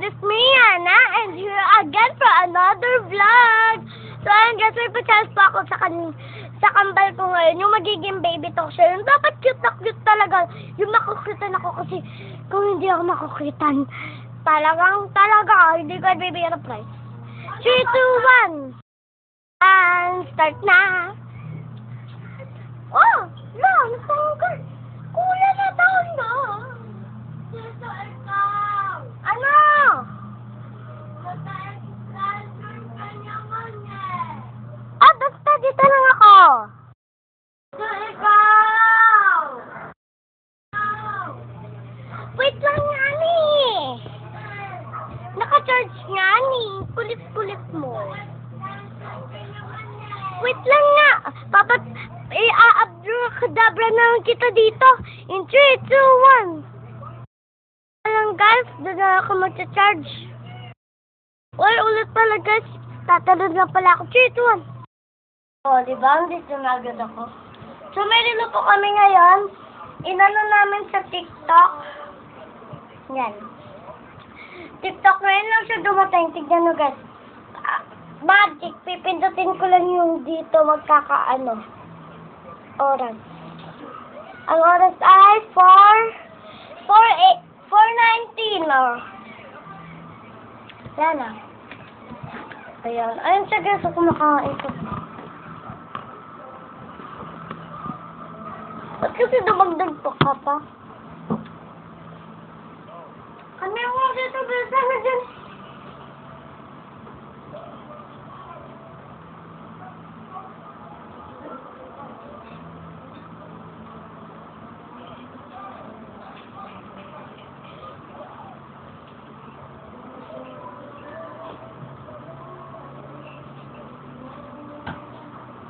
it's me, Anna, and here again for another vlog. So, ayun guys, may pa-chance pa ako sa kambal ko ngayon, yung magiging baby talk siya. Yung dapat cute na cute talaga. Yung makukutan ako kasi kung hindi ako makukutan, hindi ko ibibigyan ng prize. 3, 2, 1. And start na. Oh, lang, nasanggal. Kuya na daw na. Ano? Ah, basta dito lang ako. Ikaw! Wait lang nga ni. Naka-charge nga ni. Kulit-kulit mo. Wait lang nga. Papat, i-abdurkadabra na kita dito. In 3, 2, 1. Alam guys, doon na ako magcha-charge. Ulit pala guys. Tatalon na pala ako. 3, 2, 1. O, diba? Hindi sumagod ako. So, may relo po kami ngayon. Inano namin sa TikTok. Yan. TikTok ngayon lang siya dumating. Tignan nyo guys. Magic. Pipindutin ko lang yung dito magkakaano. Oras. Ang oras ay 4:19. Yan na. Ayan. Ayun siya guys. Ako kumakain ko. Ba't kasi dumagdag ka pa? Ano yung mga dito? Bilisan na dyan.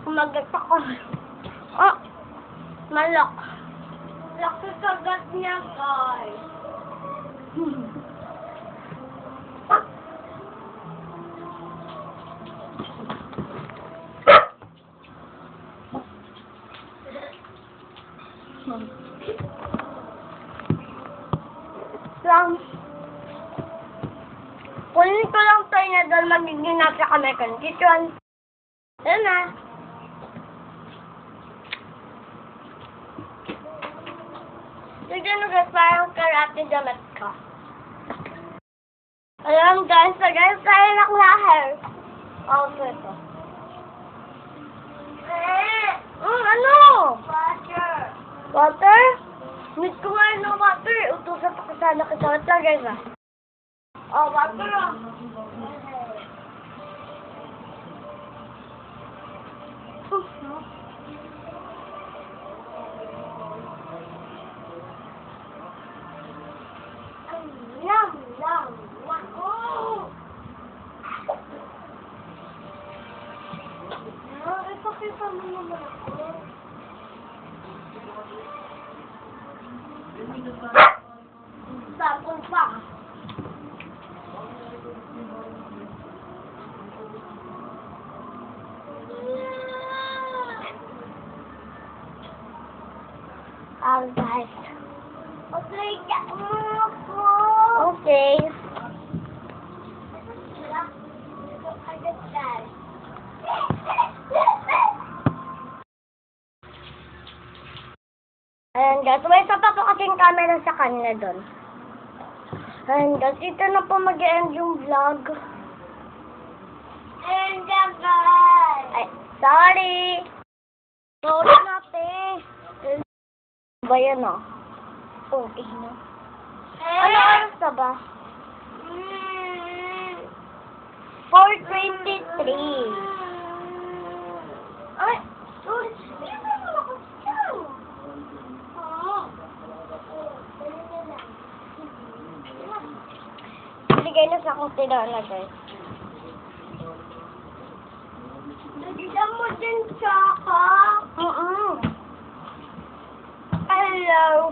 Kumagat ako. Oh! Malak. Laki kagat niya, guys. Kunin ko lang tayo na doon magiging nasa kami condition. Ayan na. Tignan mo guys, parang karate damit ka. Alam guys, tayo lang lahir. Also ito. Ano? Water. Water? Need ko nga yun ng water. Utusan pa ko sana kita. Wait lang guys ah. Oh, water ah. Lang. Wow! Ipakita mo naman ako. Tapos pa. Guys. Okay, okay. Ayan guys, may isa pa po kasing camera sa kanila doon. Ayan guys, ito na po mag-end yung vlog. And guys! Ay, sorry! Sorry natin! Ba yan o? Okay na. Ano oras na ba? 4:23. Ay, sorry. Bigay na sa akong tinala, guys. Nagigyan mo din tsaka? Hello.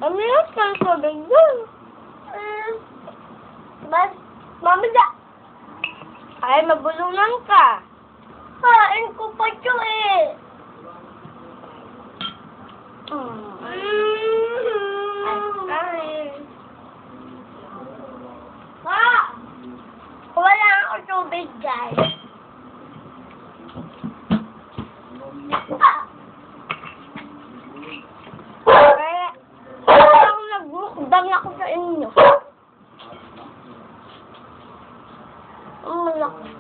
Ano yung sasabi yun? Mas, mamaya. Ay, mabulungan ka. Kain ko pa ito eh. Ay, kain. Wait, guys. Parang nag-mukbang ako sa inyo. Ang malaki.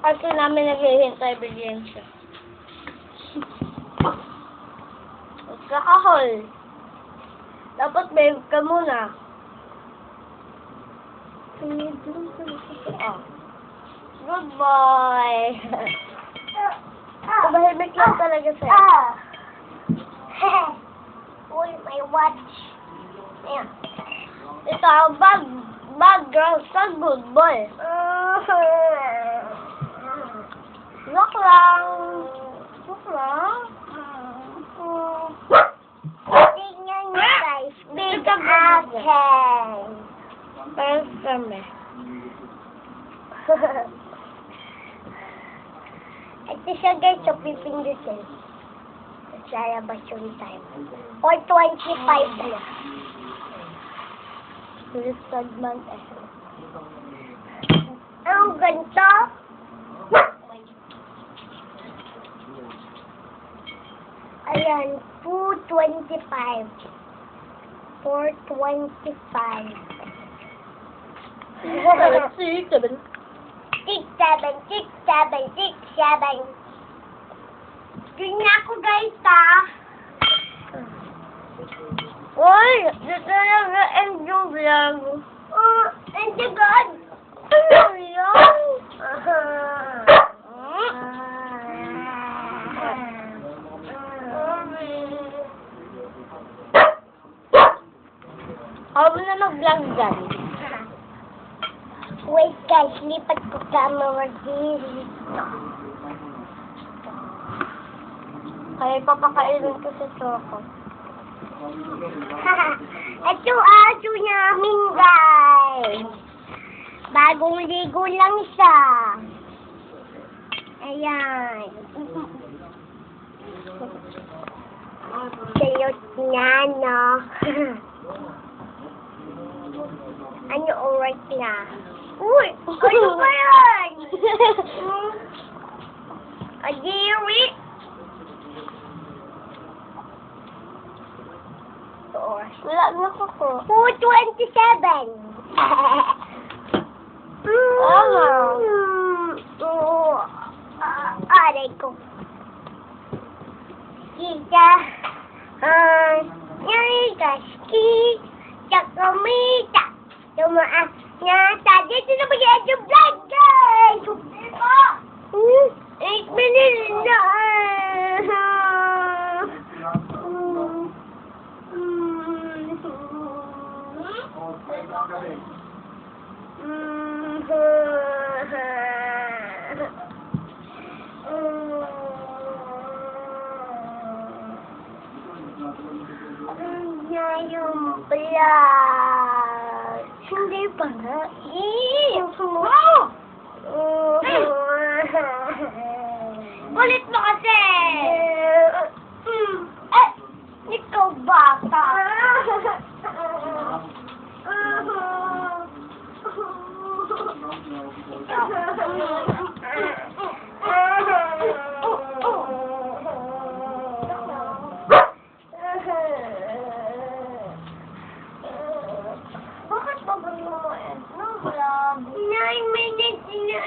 Kasi namin naghihintay, bigyan siya. Kakahol. Dapat babe ka muna. Oh. Good boy. Tumahimik lang talaga sa'yo. Uy, my watch. Ayan. Ito, bad girl, so good boy. Look lang. Look lang. Tingnan nyo guys, big action. Parang kami. Ito siya guys, so pipindusin. Lalabas yung time. 4:25 na. Listed man eh. Ang ganito. Ayan, 2:25. 4:25. 6, 7. 6, 7. Ganyan ako guys, ha? Uy! Dito na na-end yung vlog. And the God! Ano yun? Ako na mag-vlog dyan. Wait guys, lipat ko camera dito. Kaya papakainin ko sa Choco. Ito aso namin guys. Bagong ligo lang siya. Ayan. Sayot niya, no? Ano oras na? Uy! Ano ba yan? Adiri? Wala na ako. 2:27. Aray ko. Kita. Ski. Chakamita. Tumaas na. Dito na mag-i-end yung vlog, guys. 8 minutes na. Yung vlog. Hindi pa nga. Ulit mo kasi. Ikaw bata. Bakit ba mo 9 minutes na